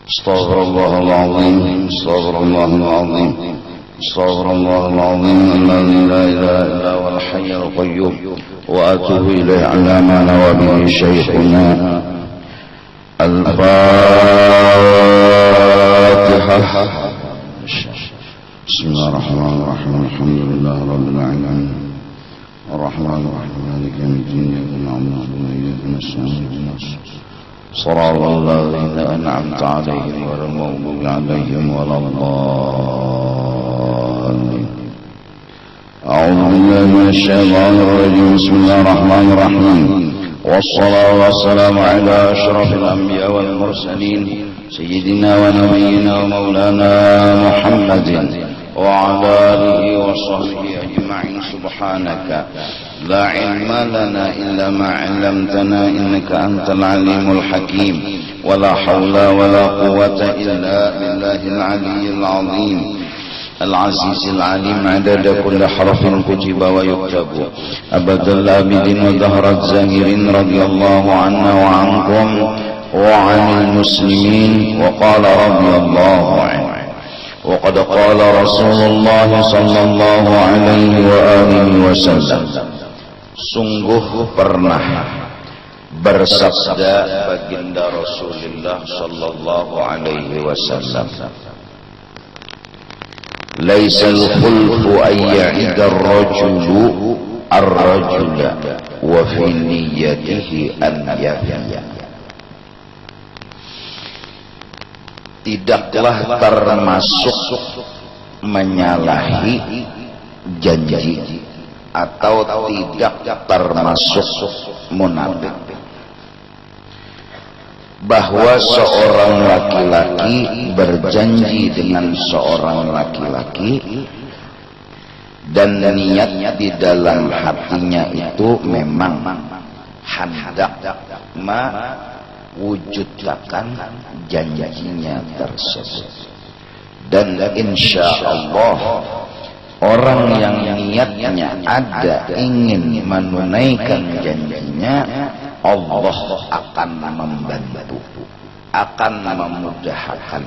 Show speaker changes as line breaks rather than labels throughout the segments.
استغفر الله العظيم استغفر الله العظيم استغفر الله العظيم الذي لا اله الا هو الحي القيوم واتوب اليه على ما نوى به شيخنا. الفاتحه. بسم الله الرحمن الرحيم الحمد لله رب العالمين الرحمن الرحيم مالك يوم الدين اياك نعبد واياك نستعين صراط الذين أنعمت عليهم غير المغضوب عليهم ولا الضالين. أعوذ بالله من الشيطان الرجيم. بسم الله الرحمن الرحيم والصلاة والسلام على أشرف الأنبياء والمرسلين سيدنا ونبينا ومولانا محمد وعلى آله وصحبه أجمعين. سبحانك لا علم لنا إلا ما علمتنا إنك أنت العليم الحكيم ولا حول ولا قوة إلا بالله العلي العظيم العزيز العليم عدد كل حرف كتب ويكتب أبد الآبدين ودهر الزاهرين رضي الله عنا وعنكم وعن المسلمين. وقال رضي الله عنه وقد قال رسول الله صلى الله عليه وآله وسلم. Sungguh pernah bersabda baginda Rasulullah sallallahu alaihi wasallam, laisal khulfu ayya'ida ar-rajulu ar-rajula wa fi niyyatihi an yafiya. Tidaklah termasuk menyalahi janji atau tidak termasuk munafik bahwa seorang laki-laki berjanji dengan seorang laki-laki dan niatnya di dalam hatinya itu memang hendak mewujudkan janjinya tersebut, dan insya Allah orang yang niatnya ada ingin menunaikan janjinya, Allah akan membantu, akan memudahkan,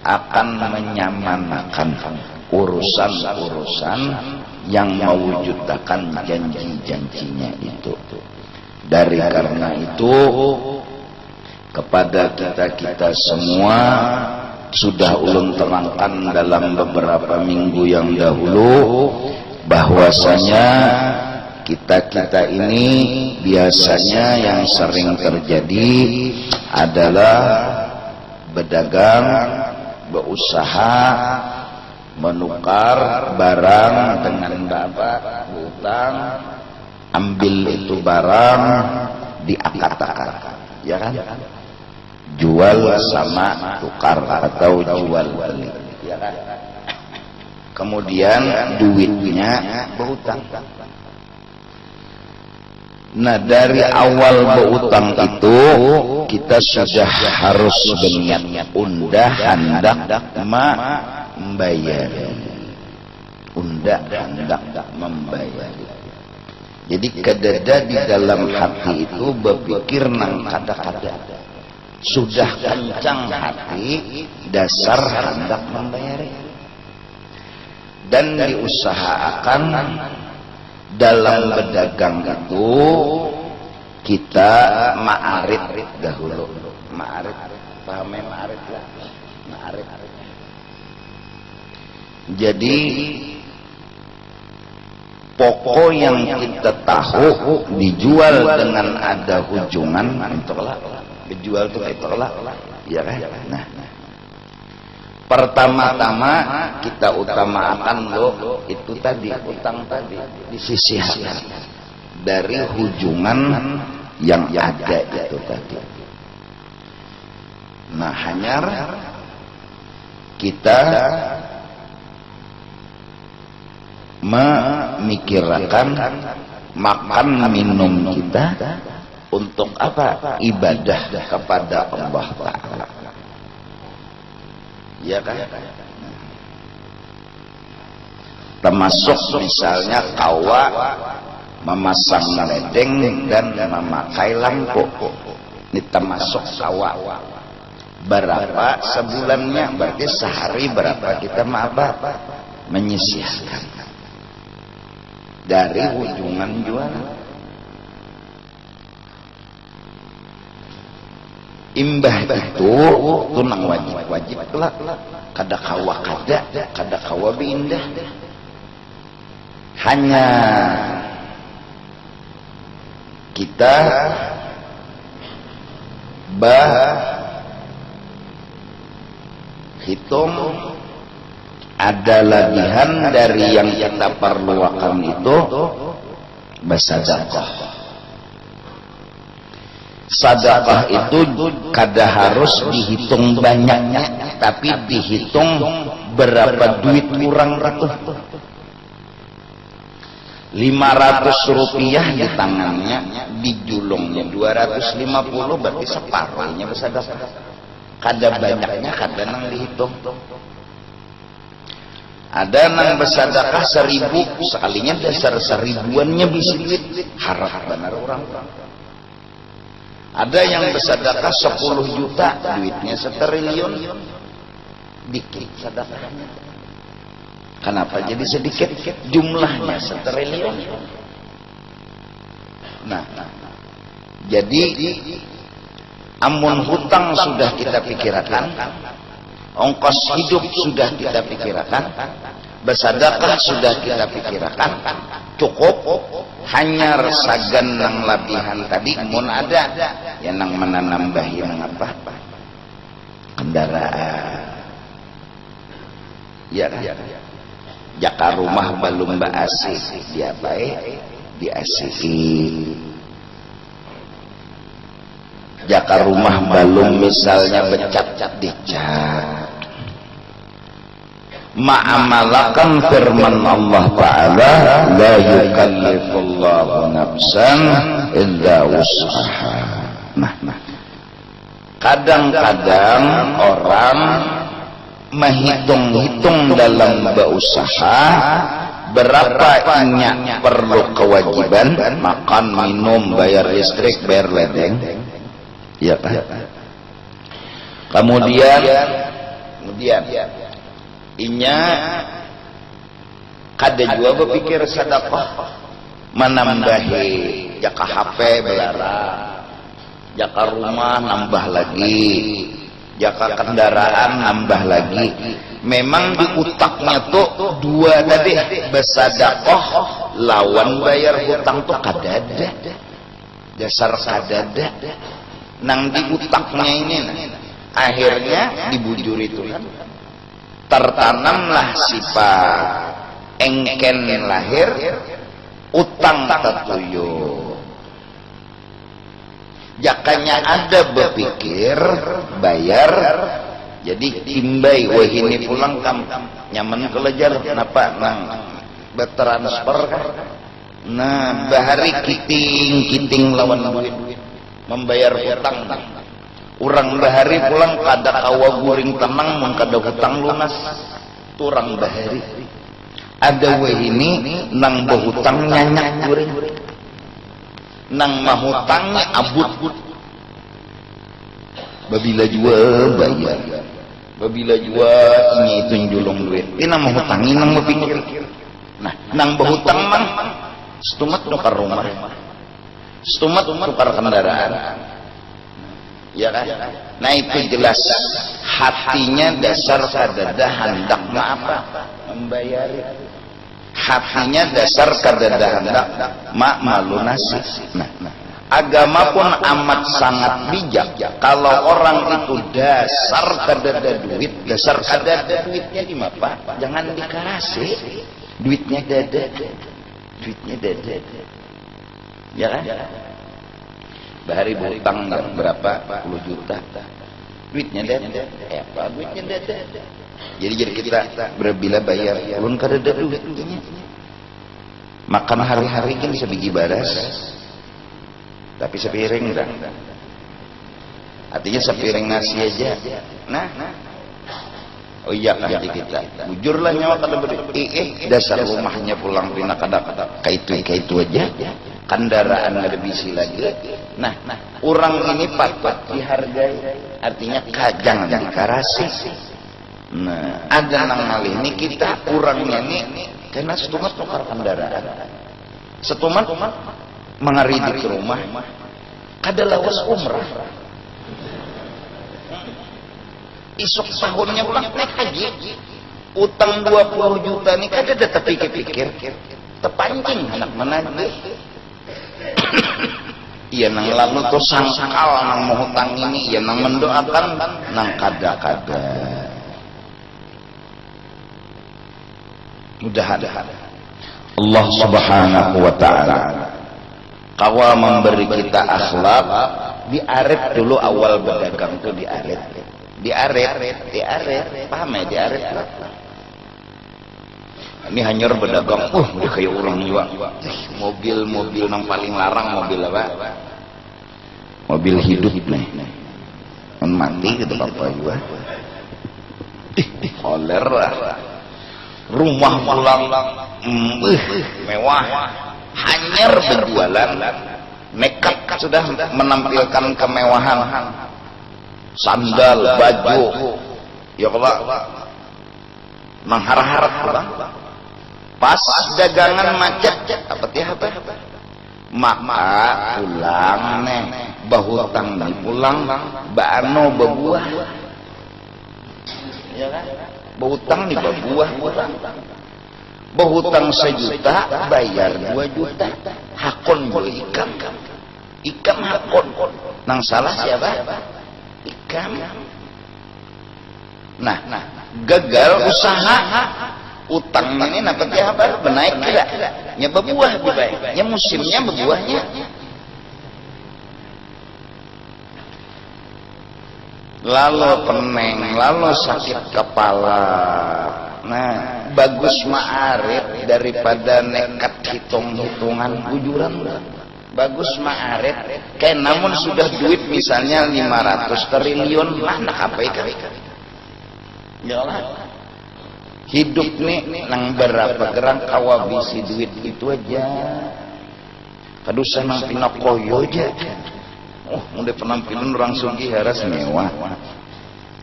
akan menyamanakan urusan-urusan yang mewujudkan janji-janjinya itu. Dari karena itu, kepada kita semua sudah ulun terangkan dalam beberapa minggu yang dahulu bahwasanya kita ini biasanya yang sering terjadi adalah berdagang, berusaha, menukar barang dengan utang, ambil itu barang diakar-akar, ya kan? Jual sama tukar atau jual beli, ya kan? Kemudian duitnya berutang. Nah, dari awal berutang itu kita sudah harus berniat undah hendak membayar, undah hendak membayar. Jadi kedada di dalam hati itu berpikir nang kada-kada, sudah kencang hati dasar hendak membayar, dan diusahakan dalam berdagang itu kita ma'arif dahulu. Ma'arif, paham ya ma'arif lah? Ma'arif. Jadi pokok yang kita tahu dijual dengan ada hujungan tolak, dijual itu tolak, ya kan? Nah, pertama-tama kita utamakan itu tadi, utang tadi disisihkan dari hujungan yang ada itu tadi. Nah, hanya kita memikirkan makan minum kita untuk apa? Ibadah kepada Allah Ta'ala, ya kan? Termasuk misalnya kawa memasang ledeng dan memakai lampu, ini termasuk kawa. berapa sebulannya, berarti sehari berapa kita menyisihkan dari ujungan jualan. Imbah itu tunang wajib kelak kada kawa bindah. Hanya kita hitung ada lagihan dari yang kita perluakan itu bersedekah. Sedekah itu kada harus dihitung banyaknya, tapi dihitung berapa duit kurang itu. 500 rupiah di tangannya, dijulungnya 250, berarti separuhnya bersedekah. Kada banyaknya, kada nang dihitung. Ada nang bersedekah 1000, sekalinya dasar 1000-annya bisa duit, harap benar orang. Ada yang bersedekah 10 juta, duitnya 1 triliun, dikit sedekahnya. Kenapa jadi sedikit? Jumlahnya 1 triliun. Nah, jadi amun hutang sudah kita pikirkan, ongkos hidup sudah kita pikirkan, bersedekah sudah kita pikirkan, cukup. Hanya resagan nang labihan tadi mun ada yang nang menambahin apa kendaraan ya kan? Jaka rumah belum baasi dia baik diasihi. Jaka rumah belum misalnya becat dicat. Ma'amalakan firman Allah Ta'ala, la yukallifullahu nafsan illa wus'aha. Nah, kadang-kadang orang menghitung-hitung dalam berusaha berapa banyak perlu kewajiban, makan, minum, bayar listrik, bayar ledeng, ya kan? Kemudian inya kada juga berpikir sedekah menambahi jaka HP belara, jaka rumah nambah lagi, jaka kendaraan nambah lagi. Memang di utaknya tuh dua tadi, bersedekah lawan bayar hutang tuh kada ada, dasar kada ada. Nang di utaknya ini, akhirnya dibujur itu kan. Tertanamlah sifat engken lahir, utang tetuyuh. Jakanya ada berpikir bayar, jadi timbai wah ini pulang nyaman kelejar, kenapa nang bertransfer kan? Nah bahari kiting lawan duit membayar utang. Urang bahari pulang kada kawa guring tenang mun kada hutang lunas. Turang bahari ada we ini nang behutang nyanyak guring, nang mahutangnya abut. Babila jua bayar, babila jua ini itu njulung duit. Ini nang mahutangi nang mapikir. Nah nang behutang mang setumat tukar rumah, setumat tukar kendaraan. Ya kan? Nah itu jelas hatinya dasar kadada hendak apa? Membayari. Hatinya dasar kadada hendak melunasi. Nah, agama pun amat sangat bijak. Kalau orang itu dasar kadada duit, dasar kadada duitnya di apa? Jangan dikasih. Duitnya dada. Duitnya dada. Ya kan? Bahari berutang berapa 10 juta, duitnya dada, apa duitnya dada. Jadi kita berbila bayar, belum kada ada duitnya. Makan hari-hari kan bisa biji baras, tapi sepiring dah. Artinya sepiring nasi aja. Nah, oh iya hati kita, bujurlah nyawa kada beri. Dasar rumahnya pulang pina kada kaitu aja.
kendaraan lebih lagi. Nah, orang ini patut dihargai, artinya jangan dikarasi. Nah, ada nang malih ini kita orangnya nih karena setumat tukar kendaraan, setumat mengeridik ke rumah, kada lawas umrah, isok tahunnya ulang naik haji, utang 20 juta nih kada ada terpikir-pikir, terpancing anak menagih. Iya nang lalu tuh sangkal nang mau hutang ini, iya nang mendoakan nang kada-kada. Mudah-mudahan Allah Subhanahu wa taala kawal memberi kita akhlak. Diaret dulu awal berdagang tuh diaret, paham ya diaret? Ini hanya berdagang, dia kayak orang juga. Mobil yang paling larang mobil apa? Mobil hidup nih. Mati gitu bapak juga. Kolera. Rumah pulang, mewah. Hanyar berjualan. Nekat sudah menampilkan kemewahan. Sandal, baju. Ya Allah. Mengharap pulang. Pas dagangan macet apa maka pulang nih bahutang nih pulang bano bebuah ya kan bahutang nih bebuah pulang bahutang 1 juta bayar 2 juta hakon beli ikan hakon nang salah siapa ikan. Nah gagal usaha utang ini dapat ya apa benaik kira nya berbuah nya musimnya berbuahnya. Lalu peneng lalu sakit kepala. Nah bagus ma'arif daripada nekat hitung-hitungan ujuran. Bagus ma'arif kayak namun sudah duit misalnya 500 triliun mana apa ikan ya Allah. Hidup nih nang berapa gerang kawabisi duit itu aja. Kadusa nang pinakoyo aja. Udah penampilan orang sugih haras mewah.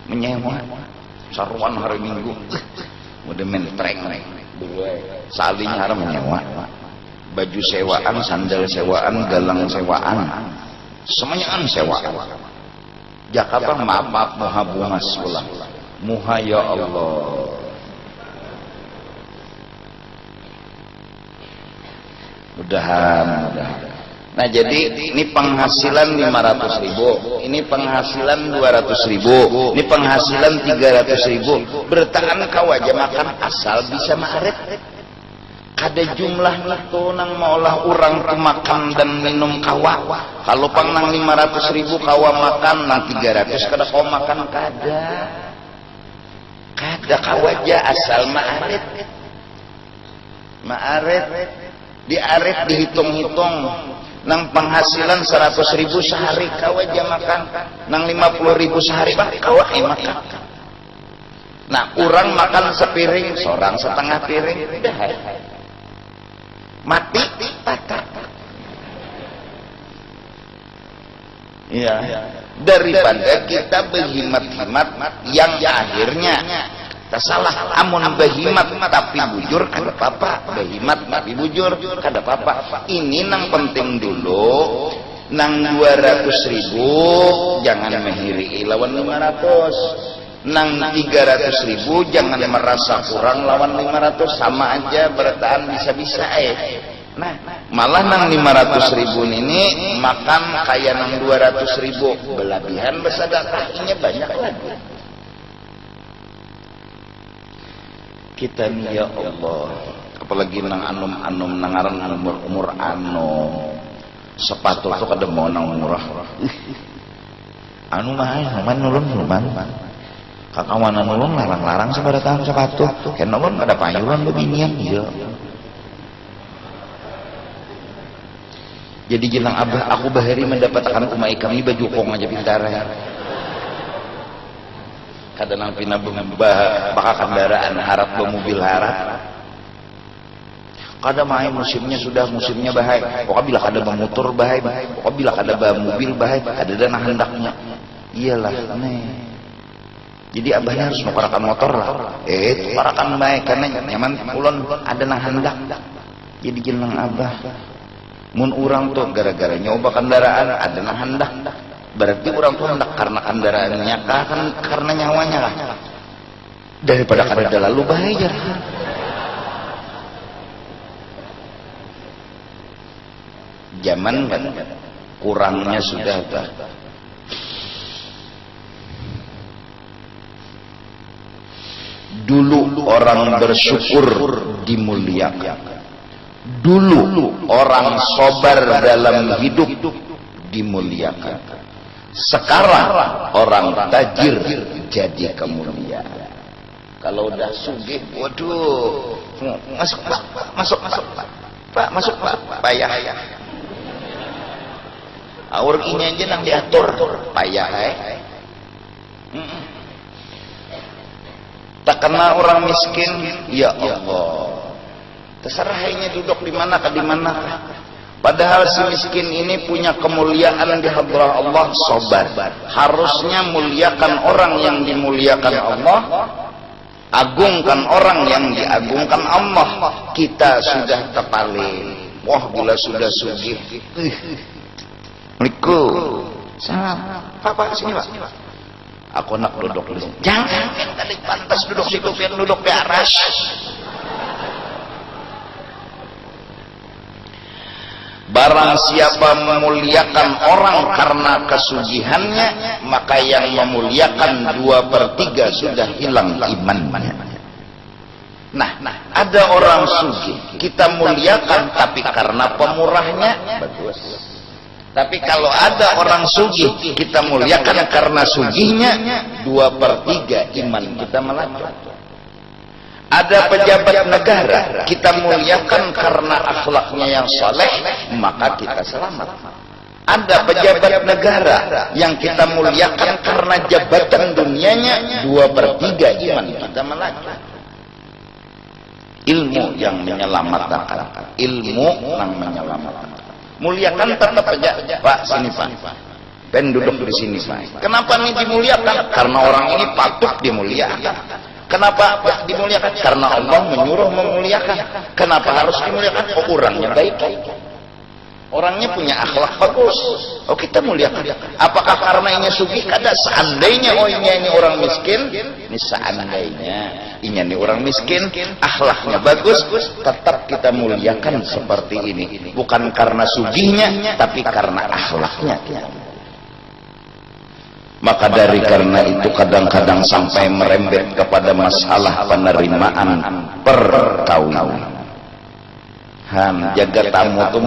Menyewa. Saruan hari Minggu. Udah mentreng. Saling haram menyewa. Baju sewaan, sandal sewaan, galang sewaan. Semuanya sewaan. Jakarta maaf muha bunga sekolah. Muha ya Allah. Mudahan. Nah jadi ini penghasilan 500.000, ini penghasilan 200.000, ini penghasilan 300.000. Bertahan kau aja makan asal bisa ma'arif. Kada jumlah itu nang maulah orang tu makan dan minum kawa. Kalau pang nang 500.000 kawa makan, nang 300 kada kau makan kada. Kada kau aja asal ma'arif. Ma'arif. Diarif dihitung-hitung nang penghasilan 100.000 sehari kau aja makan nang 50.000 sehari kau makan. Nah orang makan sepiring seorang setengah piring dah mati patah ya daripada kita berhemat-hemat yang akhirnya salah amun behimat tapi bujur kada apa-apa behimat tapi bujur kada apa-apa. Ini nang penting dulu nang 200.000 jangan mehiri lawan 500 nang 300.000 jangan merasa kurang lawan 500 sama aja bertahan bisa-bisa nah malah nang 500.000 ini makan kayak nang 200.000 belabihan bersedekahnya banyak lagi. Kita nih ya Allah apalagi nang anum nangaran umur sepatu tuh kada mau nang murah anu mah man nulun kakawanan nulun larang-larang sebaratan sepatu kena pun kada payuran beginian ya jadi jelang abah aku bahari mendapatkan umai kami baju kong aja pintar ya kadang pina baka kendaraan harap mobil harap kada main musimnya sudah musimnya bahaya. Pokoknya bila kada bermotor bahaya, pokoknya bila kada bermobil bahaya, ada dana hendaknya. Iyalah nih. Jadi abahnya harus menggunakan motor lah. Parakan baik karena nyaman ulon ada nah hendak. Jadi jeneng abah. Mun urang tuh gara-gara nyoba kendaraan ada nah hendak. Berarti orang tuh hendak karena kendaraannya kan karena nyawanya lah. Daripada kada lalu bahaya. Zaman kan kurangnya sudah tak. Dulu orang bersyukur dimuliakan. Dulu orang sabar dalam hidup dimuliakan. Sekarang orang tajir jadi kemuliaan. Kalau udah sugih, waduh, masuk Pak, masuk Pak, payah. Aur ini aja nang diatur, payah. Tak kenal orang miskin, ya Allah. Terserahnya duduk di mana ke di mana. Padahal si miskin ini punya kemuliaan di hadrah Allah, sabar. Harusnya muliakan orang yang dimuliakan Allah, agungkan orang yang diagungkan Allah. Kita sudah terpaling. Wah, bila sudah sugih. Assalamualaikum. Salam. Pak, sini Pak. Aku nak duduk di sini. Jangan, tadi pantas duduk situ, biar duduk di aras. Barang siapa memuliakan orang karena kesugihannya, maka yang memuliakan 2/3 sudah hilang imannya. Nah, ada orang sugih, kita muliakan tapi karena pemurahnya, bagus. Tapi kalau ada orang sugih, kita muliakan karena sugihnya, 2/3 iman kita melacak. Ada pejabat negara, kita muliakan karena akhlaknya yang saleh, maka kita selamat. Ada pejabat negara yang kita muliakan karena jabatan dunianya, 2/3 iman kita melacak. Ilmu yang menyelamatkan, ilmu yang menyelamatkan. Muliakan tetap aja, Pak, sini Pak. Dan duduk di sini Pak. Kenapa ini dimuliakan? Karena orang ini patut dimuliakan. Kenapa dimuliakan? Karena Allah menyuruh memuliakan. Kenapa harus dimuliakan? Oh, orangnya baik. Orangnya punya akhlak bagus. Oh, kita muliakan. Apakah karena ini sugih? Kada. Seandainya oh ini orang miskin, ini seandainya ini orang miskin, akhlaknya bagus, tetap kita muliakan seperti ini. Bukan karena sugihnya, tapi karena akhlaknya. Maka dari karena itu kadang-kadang sampai merembet kepada masalah penerimaan perkawinan. Jaga tamu itu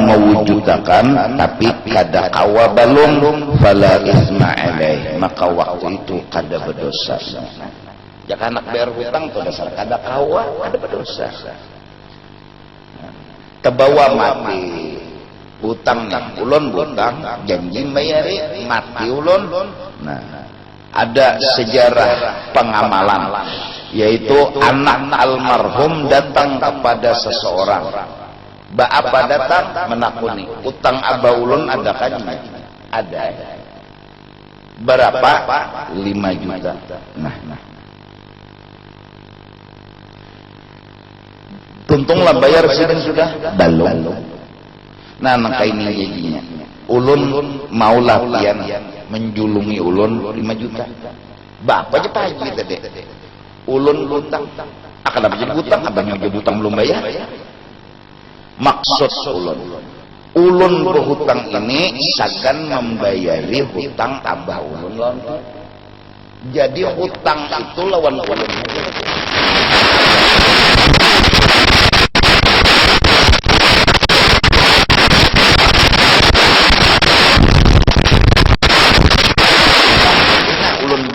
mewujudkan, tapi kada kawa balung, fala isma alaih, maka waktu itu kada berdosa. Jika anak bayar hutang itu dasar kada kawa, kada berdosa. Terbawa mati. Hutang nih, ulun hutang, janji bayari, mati ulun. Nah, ada sejarah pengamalan, yaitu anak almarhum datang kepada seseorang. Apa datang menakuni, utang abah ulun ada kan? Ada. Berapa? 5 juta. Nah. Tuntunglah bayar sini sudah? Belum. Nah, maka ini jadinya ulun maulah pian menjulungi ulun 5 juta. Bapak aja pagi tadi. Ulun hutang. Akan apa jadi hutang? Abangnya aja hutang belum bayar. Maksud ulun berhutang ini sagan membayari hutang abah ulun lontar. Jadi hutang itu lawan ulun.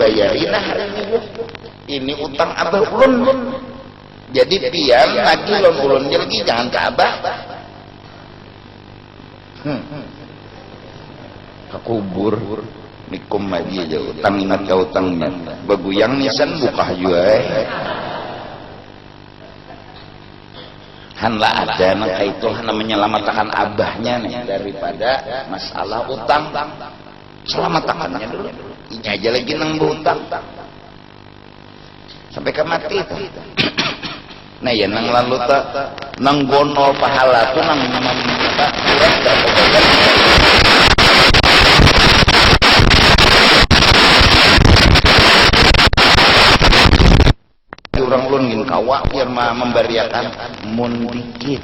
Bayarin ini utang abah ulun. Jadi pian lagi ulun lagi jangan ke abah. Kekubur nikum lagi aja utang ingat ke utangnya. Baguyang nisan buka juga. Hanlah ada nang itu hana menyelamatkan abahnya nih daripada masalah utang. Selamatkannya dulu. Ini aja lagi nang berutang. Sampai ke mati itu. Nah ya nang lalu tak nang gonol pahala tuh nang meminta kurang berkebagan. Orang ulun ngin kawa biar membariakan mun dikit.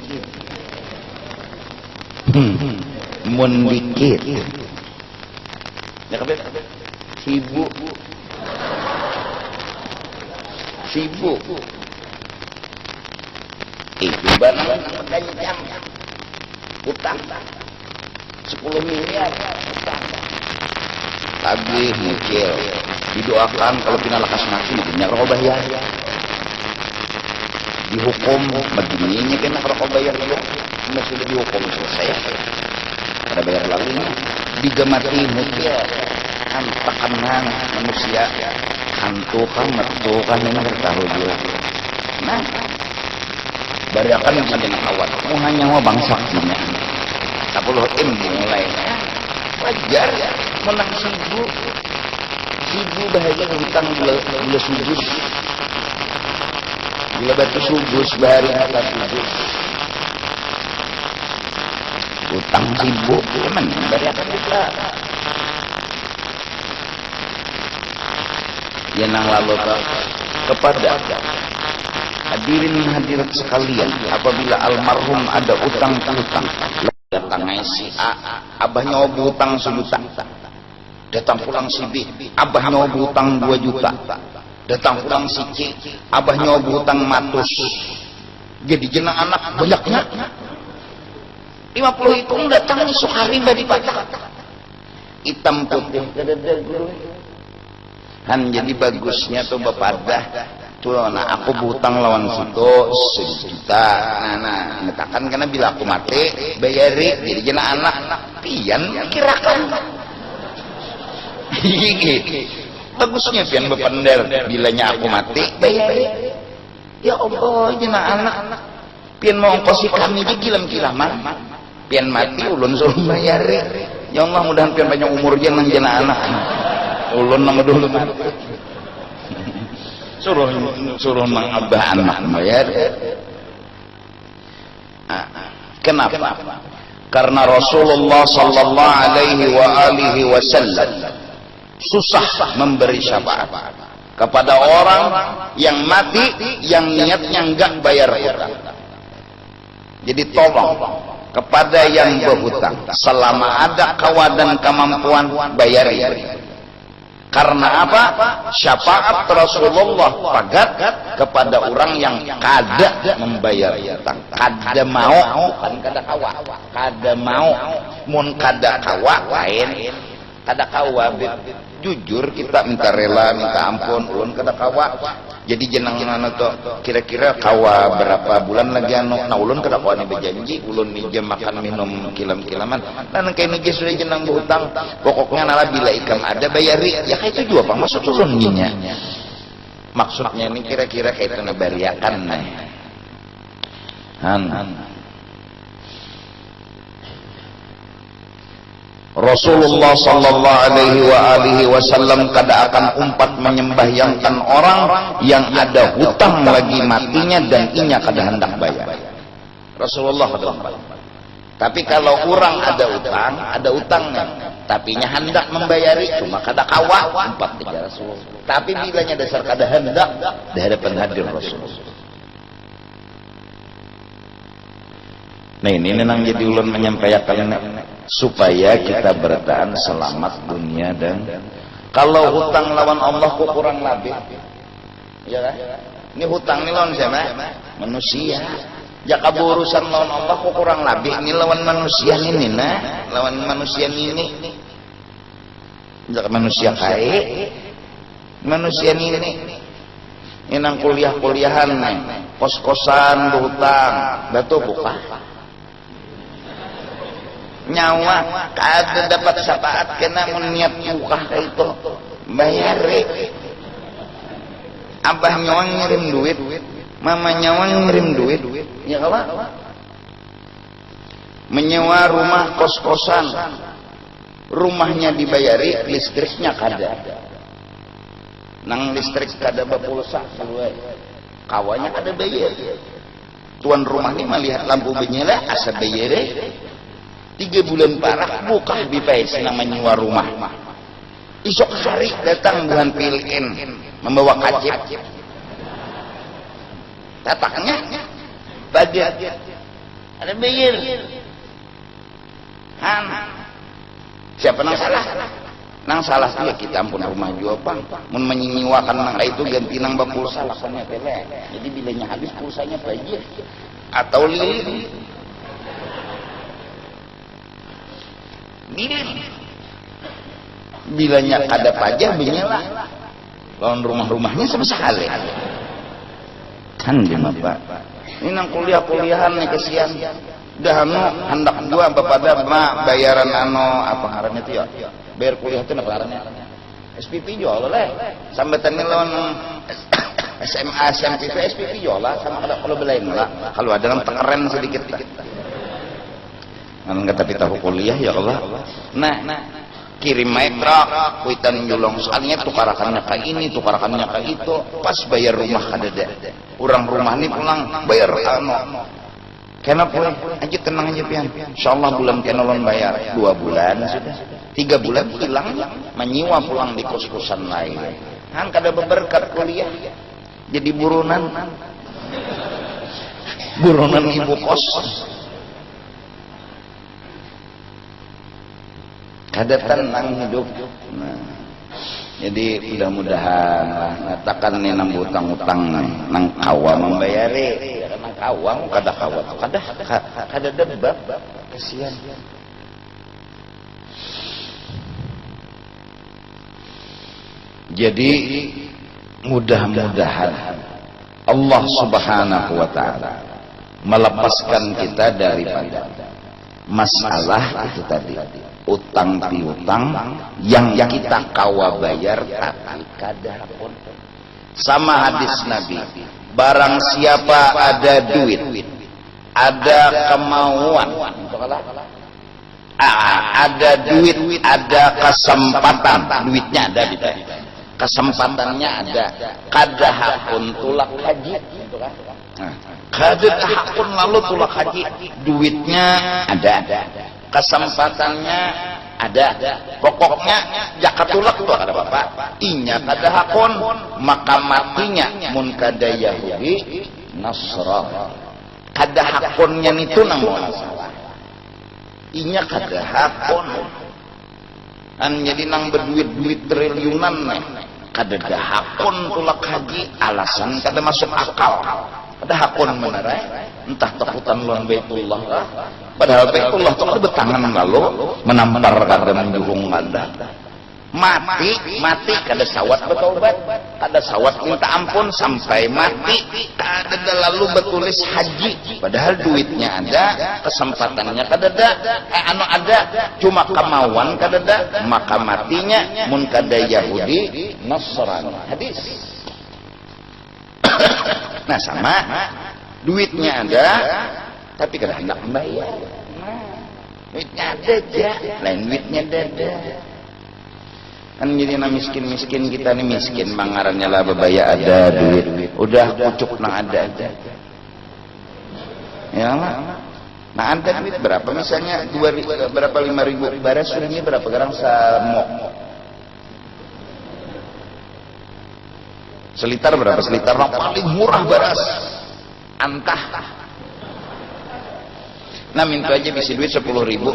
Mun dikit. Ya kabeh sibuk. Itu barang kencang utang 10 miliar utang tagih mukil didoakan kalau pina lekas mati banyak rokok bayar dihukum begininya kena rokok bayar juga ini sudah dihukum selesai ada bayar lalu digemati mukil hantakan manusia hantukan metukan ini bertahu juga nah bariakan yang menjadi awal hanya mau bangsa punya 10 M dimulai wajar menang sibuk bahaya hutang gula subus gula batu subus bahari kata subus hutang sibuk teman bariakan kita yang lalu kepada hadirin hadirat sekalian, apabila almarhum ada utang-utang, datang si A, abahnya utang 1 juta, datang pulang si B, abahnya utang 2 juta, datang pulang si C, abahnya utang 100, jadi jenang anak banyaknya, 50 itu datang sehari badi patah, hitam putih, han jadi bagusnya tuh bapadah. Tuh, nah aku butang lawan situ 1 juta. Nah, ngetakan karena bila aku mati, bayari jadi jena anak. Pian kirakan. Bagusnya pian bependel bilanya aku mati, bayari. Ya Allah, jena anak. Pian mau ongkosi kami di kilam-kilaman. Pian mati ulun suruh bayari. Ya Allah, mudahan pian banyak umur jena anak. Ulun nang dulu. suruh mang abah anak bayar. Kenapa? Karena Rasulullah sallallahu alaihi wasallam susah memberi syafaat kepada orang yang mati yang niatnya enggak bayar hutang. Jadi tolong kepada yang berhutang selama ada kawadan kemampuan bayari. Karena apa? Syafaat Rasulullah pagat kepada orang yang kada membayar hutang. Kada mau, bukan kada kawa. Kada mau, mun kada kawa lain. Kada kawa, jujur kita minta rela, minta ampun, ulun kada kawa. Jadi jenang anu tuh kira-kira kawa berapa bulan lagi anu. Nah ulun kada kawa ni berjanji, ulun ni makan minum kilam-kilaman. Nah kayak ni sudah jenang berhutang. Pokoknya nala bila ikam ada bayari. Ya kayak itu juga Pak maksud ulun ninya. Maksudnya ini kira-kira kayak itu nabariakan nih. Rasulullah sallallahu alaihi wasallam kada akan umpat menyembahyangkan orang yang ada hutang lagi matinya dan inya kada hendak bayar. Rasulullah kada umpat. Tapi kalau orang ada utangnya, tapi nya hendak membayari cuma kada kawa umpat kejar Rasulullah. Tapi bilanya dasar kada hendak di hadapan hadir Rasulullah. Nah ini nang jadi ulun menyampaikan supaya kita bertahan selamat dunia dan kalau hutang lawan Allah kok kurang lebih ya kan? Ini hutang ini lawan siapa? Manusia. Ya urusan lawan Allah kok kurang lebih ini lawan manusia ini nah lawan manusia ini jangan manusia kaya manusia ini nang kuliah-kuliahan kos-kosan berhutang batu buka nyawa kada dapat syafaat kena niat buka itu bayar abah nyawang ngirim duit mama nyawa ngirim duit ya kalah menyewa rumah kos-kosan, rumahnya dibayari, listriknya kada. Nang listrik kada bapulsa, kawannya kada bayar. Tuan rumah ini melihat lampu menyala, asa bayar. 3 bulan parah buka BPS yang menyewa rumah. Esok hari datang bulan PLN membawa kajip. Tataknya bagian ada bayar. Siapa nang salah? Nang salah dia kita ampun rumah jua pang. Mun menyiwakan nang itu ganti nang bapulsa laksanya tele. Jadi bilanya habis pulsanya pajir atau lilin. Bilanya ada pajak binyala. Lawan rumah-rumahnya sama sekali. Kan dia Pak. Ini nang kuliah-kuliahan nih kesian. Dah hendak gua bapada bayaran apa ngarannya itu ya. Bayar kuliah itu apa ngarannya? SPP jual lah. Sambetannya lawan SMA, SMPP, SPP jual lah sama kalau belain lah. Kalau ada yang keren sedikit lah. Nggak tapi tahu kuliah ya Allah. Nah, kirim metro, kuitan julong sekalinya tukarakannya kayak ini, tukarakannya kayak itu. Pas bayar rumah kadada. Orang rumah ini pulang bayar kenapa? Aja tenang aja pian. Insyaallah bulan kenolon bayar 2 bulan sudah. 3 bulan hilang menyiwa pulang di kos-kosan lain. Kan kada berberkat kuliah. Jadi buronan. Buronan ibu kos. Kada tenang hidup. Nah, jadi mudah-mudahan ngatakan nih nang utang-utang nang kawa membayari. Kawang kada kawat kada debab kasihan. Jadi mudah-mudahan Allah Subhanahu wa taala melepaskan kita daripada masalah itu tadi, utang piutang yang kita kawa bayar tapi kada pun. Sama hadis Nabi, barang siapa ada duit, ada kemauan, ada duit, ada kesempatan, duitnya ada gitu, kesempatannya ada, kada hakun tulak haji, kada hakun lalu tulak haji, duitnya ada, kesempatannya ada, pokoknya jakat tulak tuh ada bapak, inya kada hakun, maka matinya mun kada Yahudi Nasrani, kada hakunnya itu nang masalah, inya kada hakun, an jadi nang berduit-duit triliunan nih, kada hakun tulak haji, alasan kada masuk akal, kada hakun beneran, entah takutan lawan Baitullah lah. Padahal Baitullah itu ada betangan lalu menampar kada menjuhung kada. Mati kada sawat bertobat, kada sawat minta ampun sampai mati, kada lalu betulis haji. Padahal duitnya ada, kesempatannya kada ada, cuma kemauan kada ada, maka matinya mun kada Yahudi Nasrani. Hadis. Nah sama, duitnya ada, tapi kada hendak membayar. Duitnya ada aja, lain duitnya ada. Kan jadi miskin-miskin kita nih miskin, mangarannya lah bebaya ada duit, udah kucuk nang ada aja. Ya lah. Nah ada duit berapa misalnya berapa 5.000 baras sudah ini berapa garang samok. Selitar berapa selitar? Nah, paling murah baras. Antah. Nah minta aja bisi duit 10.000,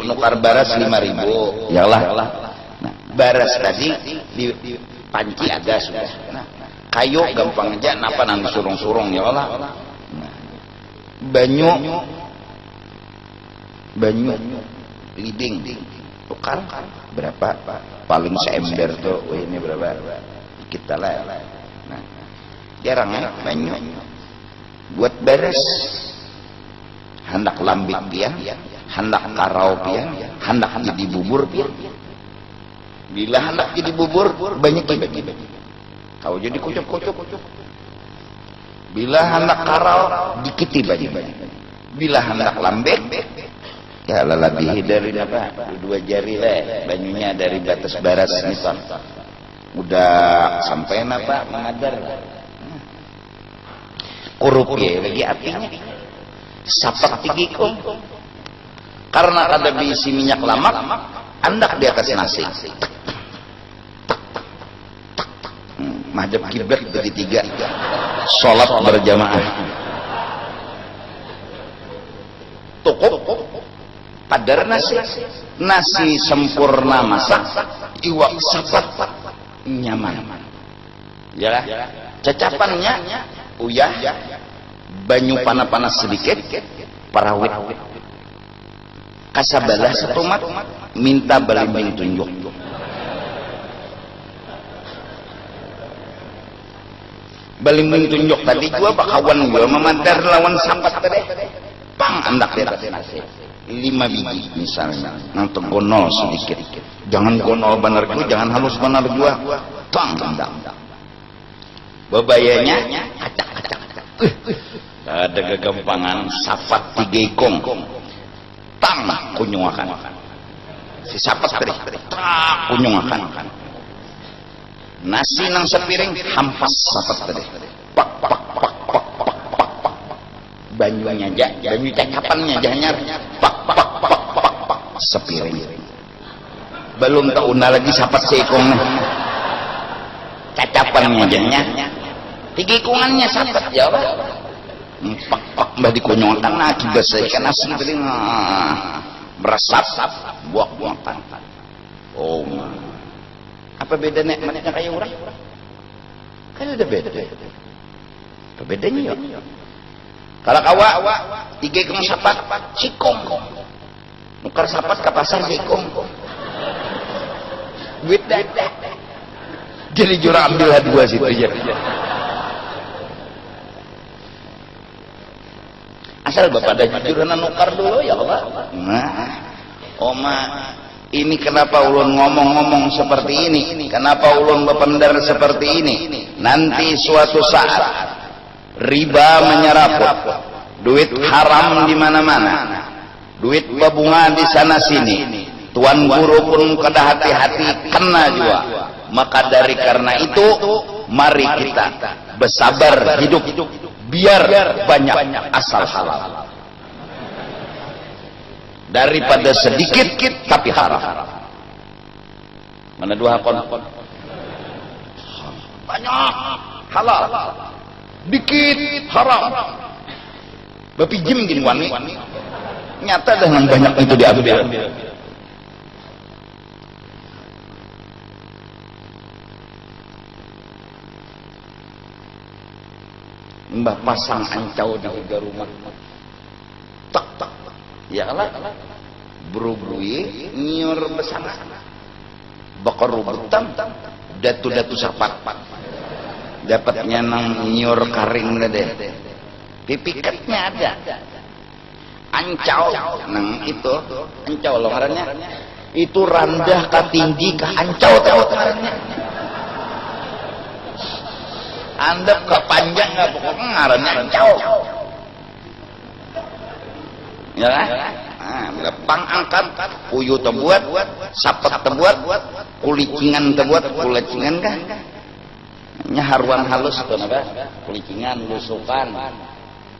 nukar baras 5.000. Yalah. Nah, baras tadi di panci ada sudah. Nah, kayu gampang aja, napa nang surung-surung ya Allah. Nah, banyu liding tukar berapa? Paling seember tuh, ini berapa? Kita lah. Nah, jarang ya banyu. Buat baras. Hendak lambik pian, hendak karau pian, hendak jadi bubur pian. Bila hendak jadi bubur banyak bagi. Kau jadi kucuk-kucuk. Bila hendak karau dikiti baju, bila hendak lambek ya lebih dari apa 2 jari lah banyunya dari batas barat ini udah sampai apa mengadar kurup ya lagi apinya sapak tigikung karena ada diisi minyak lamak andak di atas nasi madhab kiblat bagi 3 sholat berjamaah cukup padar nasi sempurna masak iwak sapat nyaman ya cacapannya uyah banyu panas sedikit parawit kasabalah setumat minta balimbing tunjuk balimbing tunjuk tadi gua bakawan gua memadar lawan sapat tadi pang andak di atas nasi 5 biji misalnya nanti gonol sedikit jangan gonol benar gua jangan halus benar gua pang andak bebayanya acak ada kegampangan sapat 3 ikong tang kunyungakan si sapat tadi tak kunyungakan nasi nang sepiring hampas sapat tadi pak pak pak pak pak pak banyunya banyu cacapannya jahanyar pak pak pak pak pak sepiring belum tauna lagi sapat seikong cacapannya jahanya 3 ikungannya sapat ya pak pak pak mbah dikunyongkan akibat saya kan nasi tadi meresap buak-buakan oh apa beda nikmatnya kayak orang kan ada beda apa bedanya ya kalau kawa 3 ikung sapat sikong nukar sapat ke pasar sikong duit dadah jadi jura ambillah 2 situ aja asal bapak ada jujur nukar dulu ya Allah nah oma ini kenapa ulun ngomong-ngomong seperti ini kenapa ulun berpendar seperti ini nanti suatu saat riba menyeraput duit haram di mana-mana duit babunga di sana sini tuan guru pun kada hati-hati kena juga maka dari karena itu mari kita bersabar hidup biar banyak asal halal daripada sedikit tapi haram mana 2 hakon banyak halal dikit haram bapijim gini wani nyata dengan banyak itu diambil mbah pasang ancau di harga rumah tak ya lah berubui nyiur besana bakar rubutan datu-datu sapat dapatnya nang nyiur karing deh pipikatnya ada ancau nang itu ancau loh ngarannya itu randah katinggi ke ancau tahu ngarannya andap ke panjang nggak pokoknya ngarannya ancau ya lepang angkat kuyu terbuat sapat terbuat kulicingan terbuat kulicingan kan haruan halus tuh napa kulicingan lusukan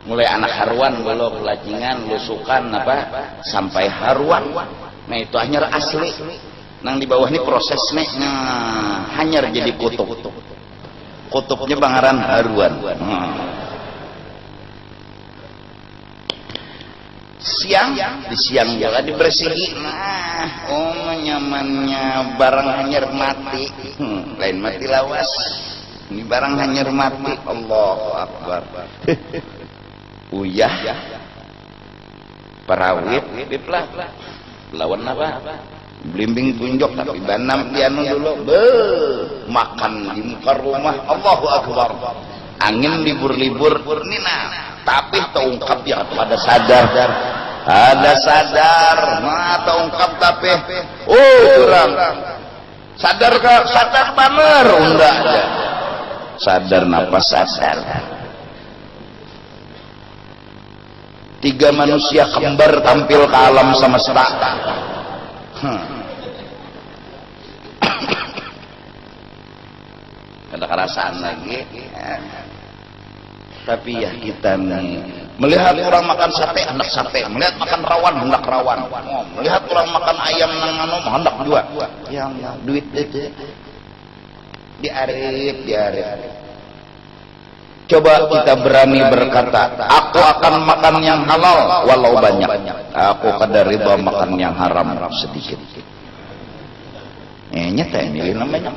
mulai anak haruan belum kulicingan lusukan apa sampai haruan nah itu hanyar asli nang di bawah ini prosesnya hanyar jadi kutubnya bangaran haruan siang di siang juga dibersihi nyamannya barang hanyar mati lain mati lawas ini barang hanyar mati Allahu Akbar uyah parawit biplah lawan apa blimbing tunjuk tapi banam piano dulu makan di muka rumah Allahu Akbar angin libur-libur nina tapi terungkap ya ada sadar nah terungkap tapi curang sadar bener enggak aja sadar napa sadar 3 manusia kembar tampil ke alam semesta. Ada kerasaan lagi. Tapi ya kita nih melihat orang makan sate hendak sate, melihat makan rawan hendak rawan, melihat orang makan ayam nang hendak juga. Yang duit itu diarif. Coba kita berani berkata, aku akan makan yang halal walau banyak. Aku kadar ridha makan yang haram sedikit. Nyata milih namanya.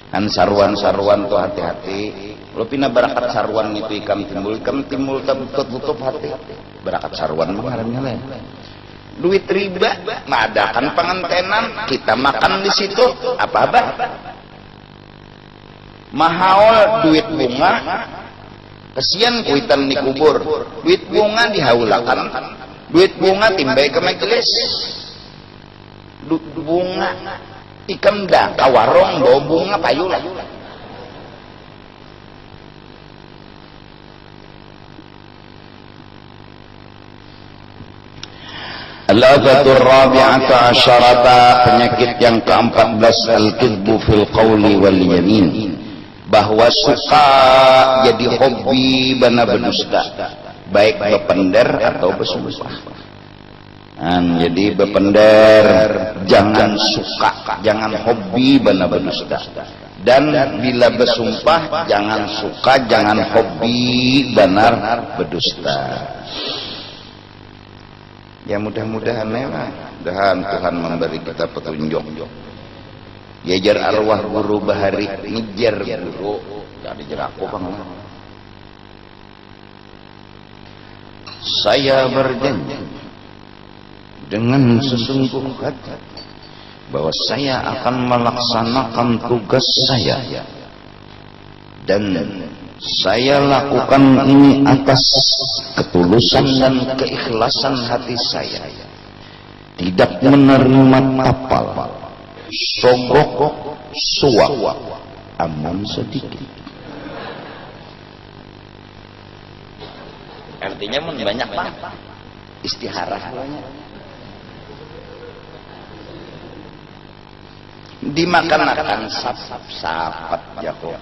Kan saruan-saruan tuh hati-hati. Lo pina berakat saruan itu ikan timbul tutup hati. Berakat saruan mengarangnya lain. Duit riba, mengadakan pengantenan, kita makan di situ, apa-apa. Mahal duit bunga, kesian kuitan di kubur. Duit bunga dihaulakan, duit bunga timbai ke majelis. Bunga ikan dah kawarong bawa bunga payulah. Al-afatul rabi'ata asyarata, penyakit yang ke-14, al-kidbu fil qawli wal yamin, bahwa suka jadi hobi bana berdusta, baik bepender atau bersumpah. Jadi bepender, jangan suka, jangan hobi bana berdusta. Dan bila bersumpah, jangan suka, jangan hobi benar berdusta. Ya mudah-mudahan mudah-mudahan Tuhan memberi kita petunjuk. Yajar arwah guru bahari, ngejar guru, jadi jeraku bang. Saya berjanji dengan sesungguh hati bahwa saya akan melaksanakan tugas saya, dan saya lakukan ini atas ketulusan dan keikhlasan hati saya, tidak menerima tapal, sogok, suap, amun sedikit. Artinya banyak pak istiharah dimakan sapat jago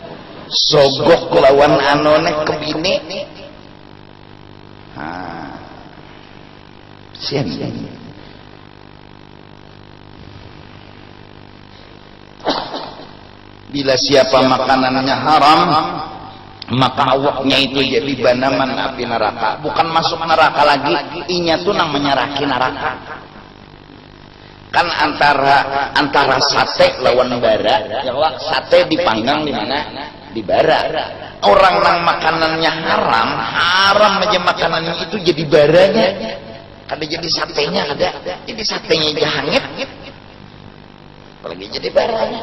sogok lawan anone kebini sian bila siapa makanannya haram maka awaknya itu jadi banaman api neraka, bukan masuk neraka lagi, inya tuh nang menyeraki neraka. Kan antara sate lawan bara, ya Allah, sate dipanggang di mana? Di bara. Orang nang makanannya haram aja makanannya itu jadi baranya. Ada jadi satenya ada. Jadi satenya jahangit. Apalagi jadi baranya.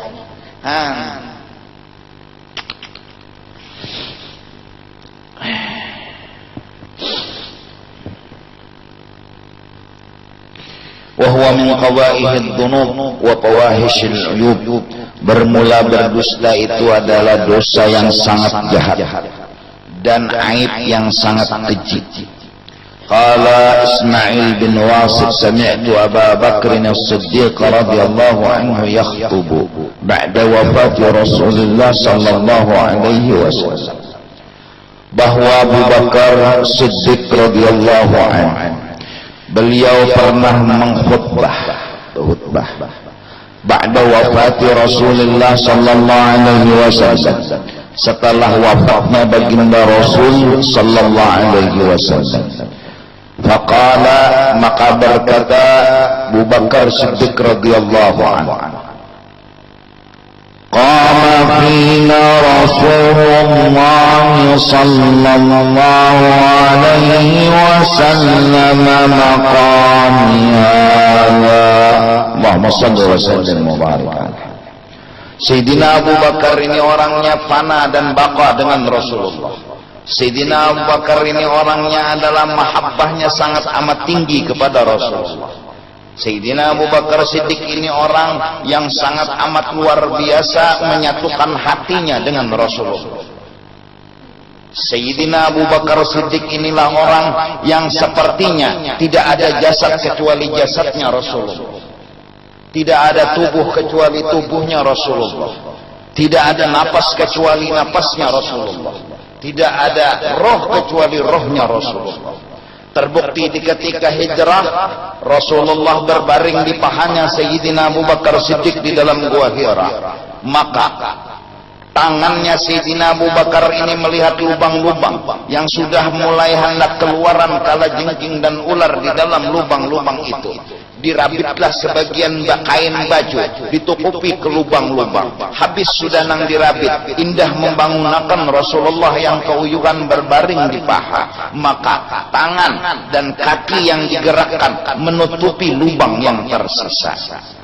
Wahwa min qawaihid dhunub wa fawahishil uyub, bermula berdusta itu adalah dosa yang sangat jahat dan aib yang sangat keji. Qala Ismail bin Wasid sami'tu Aba Bakr as-Siddiq radhiyallahu anhu yakhutubu ba'da wafati Rasulullah sallallahu alaihi wasallam, bahwa Abu Bakar Siddiq radhiyallahu anhu beliau pernah mengkhutbah ba'da wafati Rasulullah sallallahu alaihi wasallam, setelah wafatnya baginda Rasul sallallahu alaihi wasallam. Faqala, maka berkata Abu Bakar Siddiq radhiyallahu anhu, qama fina Rasulullah sallallahu alaihi wasallam maqami hadha. Allahumma shalli wa sallim wa barik. Sayyidina Abu Bakar ini orangnya fana dan baqa dengan Rasulullah. Sayyidina Abu Bakar ini orangnya adalah mahabbahnya sangat amat tinggi kepada Rasulullah. Sayyidina Abu Bakar Siddiq ini orang yang sangat amat luar biasa menyatukan hatinya dengan Rasulullah. Sayyidina Abu Bakar Siddiq inilah orang yang sepertinya tidak ada jasad kecuali jasadnya Rasulullah. Tidak ada tubuh kecuali tubuhnya Rasulullah. Tidak ada napas kecuali napasnya Rasulullah. Tidak ada roh kecuali rohnya Rasulullah. Terbukti di ketika hijrah, Rasulullah berbaring di pahanya Sayyidina Abu Bakar Siddiq di dalam gua Hira. Maka tangannya Sayyidina Abu Bakar ini melihat lubang-lubang yang sudah mulai hendak keluaran kalajengking dan ular di dalam lubang-lubang itu. Dirabitlah sebagian kain baju, ditutupi ke lubang-lubang. Habis sudah nang dirabit, indah membangunkan Rasulullah yang keuyuhan berbaring di paha. Maka tangan dan kaki yang digerakkan menutupi lubang yang tersisa.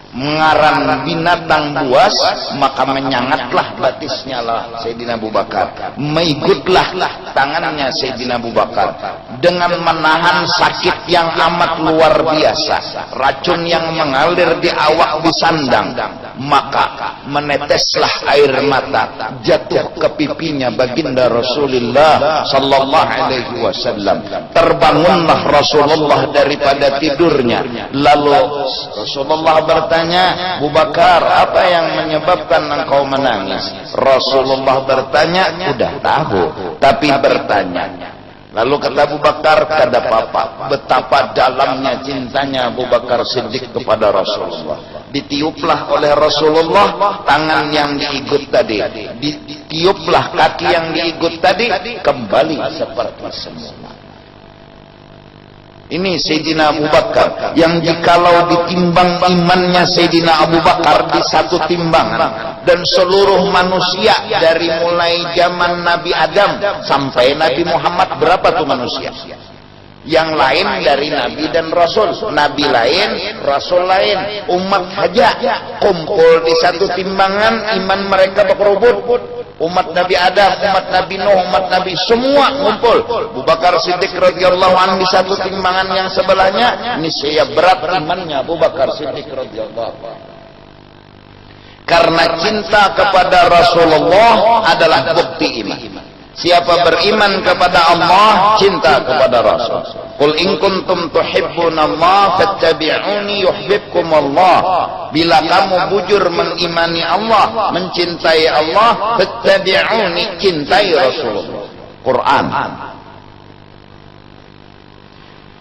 Mengarang binatang buas, maka menyangatlah batisnya lah Sayyidina Abu Bakar. Mengikutlah tangannya Sayyidina Abu Bakar dengan menahan sakit yang amat luar biasa, racun yang mengalir di awak disandang. Maka meneteslah air mata jatuh ke pipinya baginda Rasulullah sallallahu alaihi wasallam. Terbangunlah Rasulullah daripada tidurnya. Lalu Rasulullah bertanya, Abu Bakar, apa yang menyebabkan engkau menangis? Rasulullah bertanya, udah tahu, tapi bertanya. Lalu kata Abu Bakar, kada apa-apa. Betapa dalamnya cintanya Abu Bakar Siddiq kepada Rasulullah. Ditiuplah oleh Rasulullah tangan yang diigut tadi. Ditiuplah kaki yang diigut tadi, kembali seperti semula. Ini Sayyidina Abu Bakar yang jikalau ditimbang imannya Sayyidina Abu Bakar di satu timbangan, dan seluruh manusia dari mulai zaman Nabi Adam sampai Nabi Muhammad, berapa tuh manusia? Yang lain dari Nabi dan Rasul, Nabi lain, Rasul lain, umat saja kumpul di satu timbangan, iman mereka berkerubut. Umat Nabi Adam, umat Nabi Nuh, umat Nabi semua ngumpul. Abu Bakar Siddiq radhiyallahu anhu di satu timbangan yang sebelahnya, niscaya berat imannya Abu Bakar Siddiq radhiyallahu anhu. Karena cinta kepada Rasulullah adalah bukti iman. Siapa beriman kepada Allah, cinta kepada Rasul. Qul in kuntum tuhibbunallaha fattabi'uni yuhibbukumullah. Bila kamu bujur mengimani Allah, mencintai Allah, fattabi'uni, cintai Rasulullah. Quran.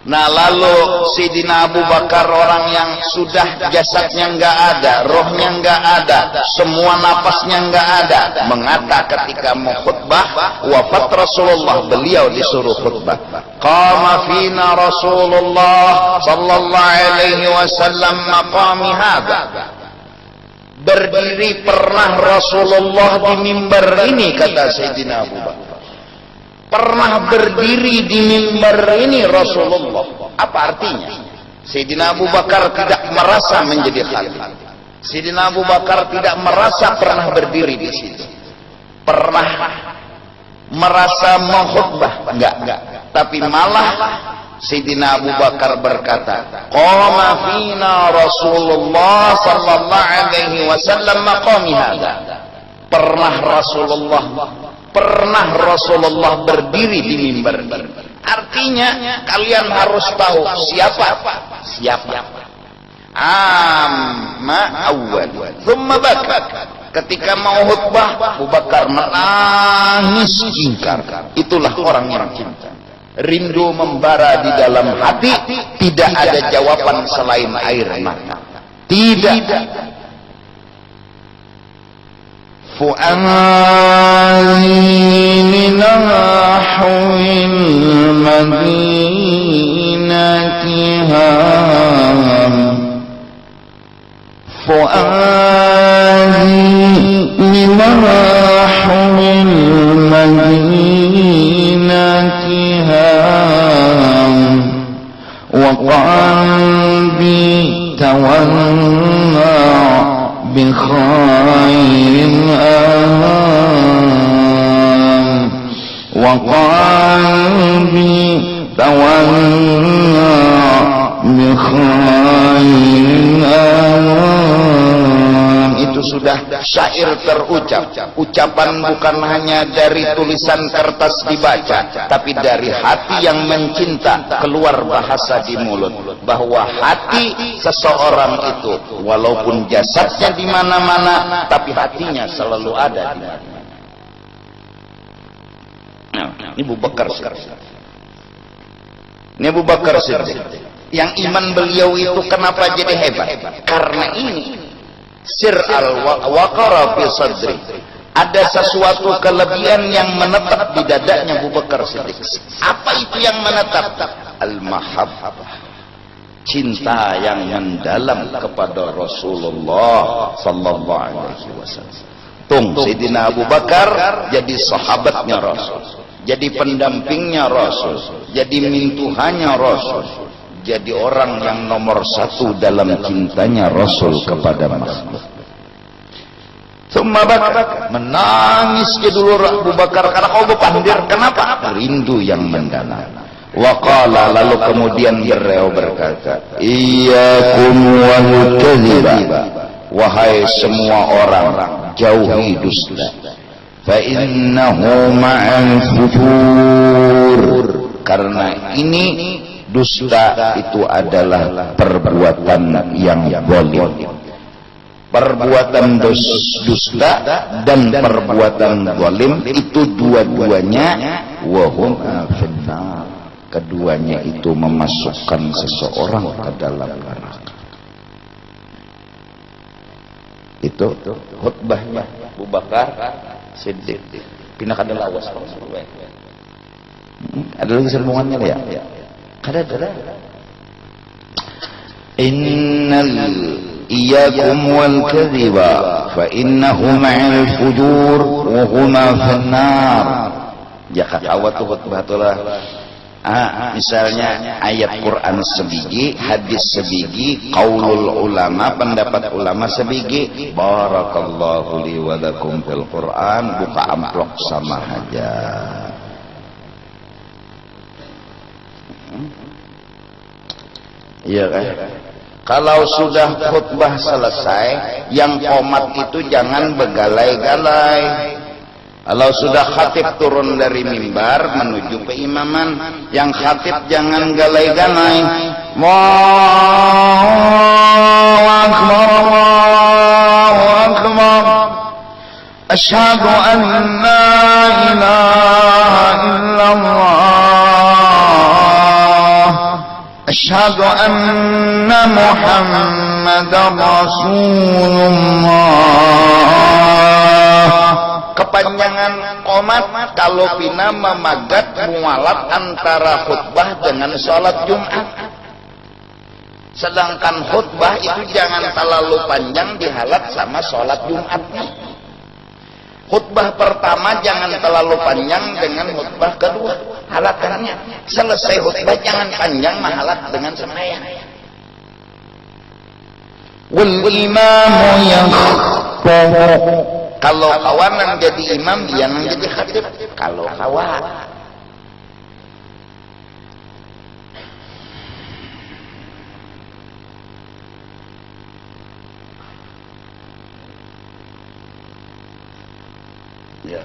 Nah, lalu Sayyidina Abu Bakar, orang yang sudah jasadnya enggak ada, rohnya enggak ada, semua napasnya enggak ada, mengata ketika mau khutbah, wafat Rasulullah, beliau disuruh khutbah. Qama fina Rasulullah sallallahu alaihi wasallam maqami hadza. Berdiri pernah Rasulullah di mimbar ini, kata Sayyidina Abu Bakar. Pernah berdiri di mimbar ini Rasulullah. Apa artinya? Sayyidina Abu Bakar tidak merasa menjadi khalifah. Sayyidina Abu Bakar tidak merasa pernah berdiri di situ. Pernah merasa mengkhutbah? Enggak. Tapi malah Sayyidina Abu Bakar berkata, qama fina Rasulullah sallallahu alaihi wasallam maqami hadza. Pernah Rasulullah berdiri di mimbar ini. Artinya kalian harus tahu siapa. Amma awwal thumma baka. Ketika mau khutbah, Abu Bakar menangis jingkar. Itulah orang yang cinta. Rindu membara di dalam hati, tidak ada jawaban selain air mata. Tidak. فؤادي لنحو المدينة هام فؤادي لنحو المدينة هام وقلبي تولى بخير الآن وقلبي تولى بخير الآن. Itu sudah sudah syair terucap, ucapan bukan hanya dari tulisan kertas dibaca, tapi dari hati yang mencinta keluar bahasa di mulut, bahwa hati seseorang itu walaupun jasadnya di mana-mana, tapi hatinya selalu ada di mana. Ini Abu Bakar Siddiq. Ini Abu Bakar Siddiq. Yang iman beliau itu kenapa jadi hebat? Karena ini sir al-waqara fi sadri. Ada sesuatu kelebihan yang menetap di dadanya Abu Bakar Siddiq. Apa itu yang menetap? Al-mahabbah. Cinta yang mendalam kepada Rasulullah sallallahu alaihi wasallam. Sayyidina Abu Bakar jadi sahabatnya Rasul, jadi pendampingnya Rasul, jadi mintuhannya Rasul, jadi orang yang nomor satu dalam cintanya Rasul kepada makhluk. Menangis dulu Abu Bakar karena kau berpandir. Kenapa? Rindu yang mendalam. Waqala, lalu kemudian beliau berkata, iyyakum wal kadhiba, wahai semua orang, jauhi dusta. Fa innahu ma'al fujur, karena ini dusta itu adalah perbuatan yang zalim. Perbuatan dusta dan perbuatan zalim itu dua-duanya wahum finnar, keduanya itu memasukkan seseorang ke dalam neraka. Itu khutbahnya Abu Bakar Siddiq. Pindah ke lawas. Ada lagi sambungannya ya? Ada. Innal iyyakum wal kadhiba fa innahu ma'al fujur wa huma finnar. Ya kata khutbah misalnya ayat Quran sebiji, hadis sebiji, qaulul ulama, pendapat ulama sebiji. Barakallahu li wa lakum fil Quran, buka amplop sama aja. Iya kan? Kalau sudah khutbah selesai, yang qomat itu jangan begalai-galai. Kalau sudah khatib turun dari mimbar menuju keimaman, yang khatib jangan galai-galai. Allahu akbar, Allahu akbar. Asyhadu an la ilaha illallah. Asyhadu anna Muhammadar Rasulullah. Kepanjangan qomat kalau pina memagat mualat antara khutbah dengan sholat Jumat. Sedangkan khutbah itu jangan terlalu panjang dihalat sama sholat Jumatnya. Khutbah pertama jangan terlalu panjang dengan khutbah kedua, halatannya. Selesai khutbah jangan panjang mahalat dengan sembahyang. Wal imamu yakhutbu. Kalau kawanan jadi imam, jangan jadi khatib. Kalau kawan, ya.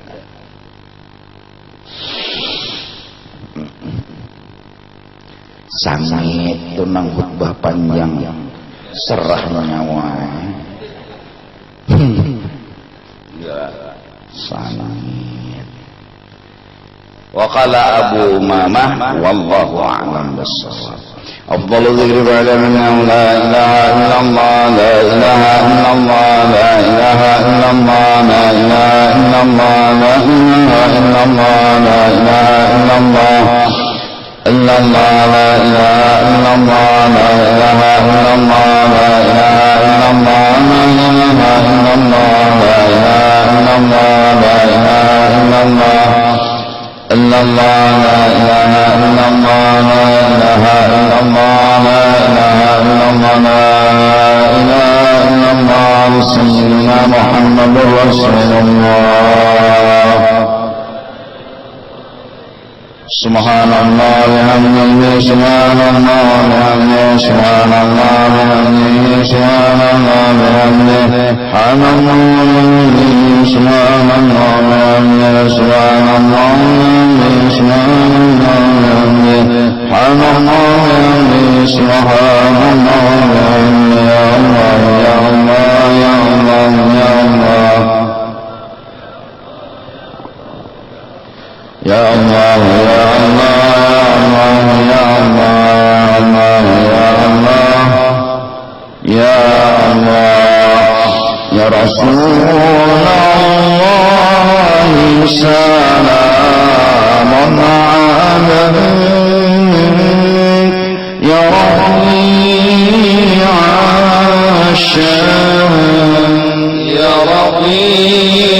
Sangit tunang khutbah panjang, serah nyawa. Sangat. Wa qala Abu Umamah wallahu a'lam bis-shawab. Afdalu dzikri ba'da la ilaha illallah, la ilaha illallah, la ilaha illallah, la ilaha illallah, la ilaha illallah, la ilaha illallah. Illallah, la ilaha illallah, la ilaha illallah, la ilaha illallah, la ilaha illallah, la ilaha illallah, la ilaha illallah. Illallah, la ilaha illallah, la ilaha illallah, la ilaha illallah, la ilaha illallah. Sayyidina Muhammadur Rasulullah
Subhanallah bihamdihi subhanallah bihamdihi subhanallah bihamdihi subhanallah bihamdihi subhanallah bihamdihi subhanallah bihamdihi subhanallah bihamdihi subhanallah bihamdihi ya Allah ya Allah ya Allah ya Allah ya Allah ya Allah ya Allah ya Allah ya Rasulullah salamun alaik ya Rabi'a syam ya Rabi'a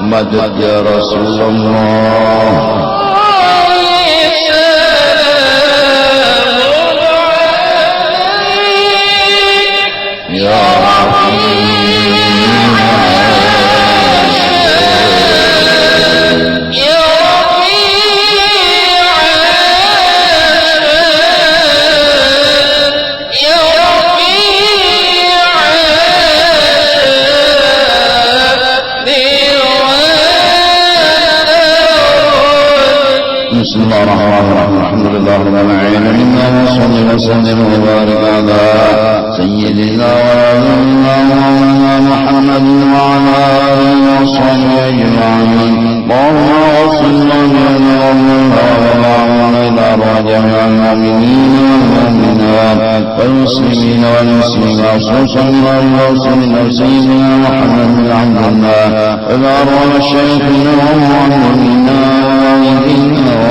Madad ya Rasulullah Bismillahirrahmanirrahim. Alhamdulillahirabbil alamin. Wassalatu wassalamu ala sayyidina wa Muhammadin wa ala alihi wa sahbihi ajma'in. Allahumma salli ala jami'il mu'minin wal mu'minat wal muslimin wal muslimat khususan wal sayyidina Muhammad bin Abdullah wa ala shaykhina wa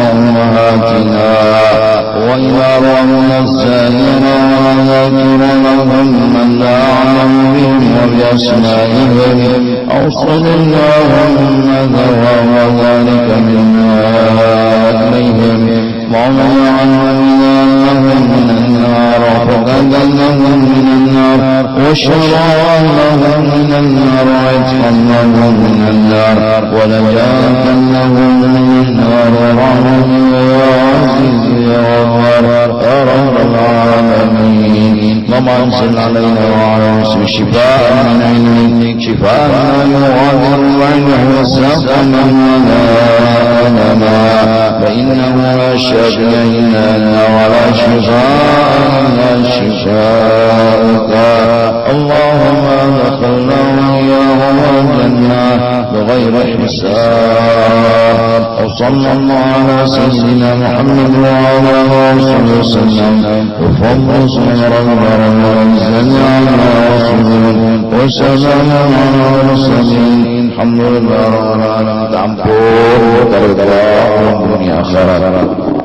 وأمهاتنا وإلى ربنا الزائرين والذاكرين لهم من لا أعلم بهم وبأسمائهم أوصل اللهم ذوى وذلك منا إليهم اللهم اجعلنا فكانا لهم من النار وشرعا لهم من النار وعتقا لهم من النار ونجاة لهم من النار ورحمة يا عزيز يا غفار يا رب العالمين اللهم انزل علينا وعلى المسلمين شفاء من علمك شفاء لا يغادر بعده سقما ولا ألما فإنه لا شافي إلا أنت ولا شفاء إلا شفاءك اللهم ادخلنا وإياهم الجنة بغير حساب وصلى الله على سيدنا محمد وعلى آله وسلم وفضل صغر البرم وانزل على رسول وسلام على المرسلين الحمد لله رب العالمين. Ampun, terima kasih dunia akhirat.